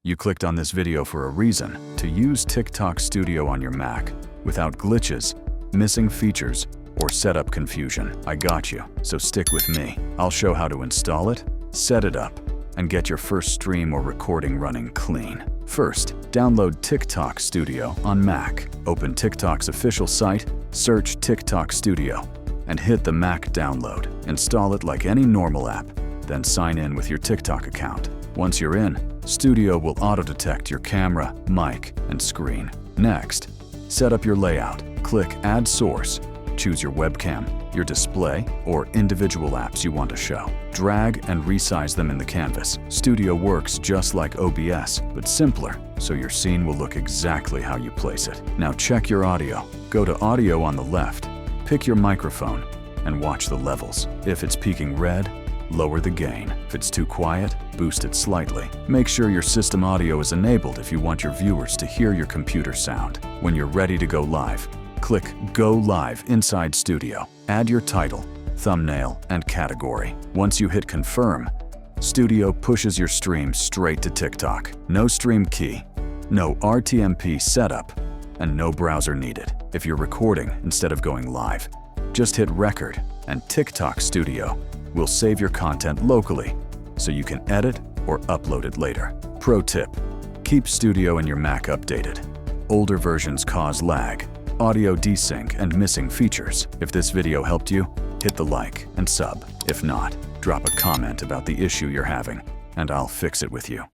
You clicked on this video for a reason: to use TikTok Studio on your Mac without glitches, missing features, or setup confusion. I got you, so stick with me. I'll show how to install it, set it up, and get your first stream or recording running clean. First, download TikTok Studio on Mac. Open TikTok's official site, search TikTok Studio, and hit the Mac download. Install it like any normal app, then sign in with your TikTok account. Once you're in, Studio will auto-detect your camera, mic, and screen. Next, set up your layout. Click Add Source. Choose your webcam, your display, or individual apps you want to show. Drag and resize them in the canvas. Studio works just like OBS, but simpler, so your scene will look exactly how you place it. Now check your audio. Go to Audio on the left, pick your microphone, and watch the levels. If it's peaking red, lower the gain. If it's too quiet, boost it slightly. Make sure your system audio is enabled if you want your viewers to hear your computer sound. When you're ready to go live, click Go Live inside Studio. Add your title, thumbnail, and category. Once you hit Confirm, Studio pushes your stream straight to TikTok. No stream key, no RTMP setup, and no browser needed. If you're recording instead of going live, just hit Record, and TikTok Studio will save your content locally, so you can edit or upload it later. Pro tip: keep Studio in your Mac updated. Older versions cause lag, audio desync, and missing features. If this video helped you, hit the like and sub. If not, drop a comment about the issue you're having, and I'll fix it with you.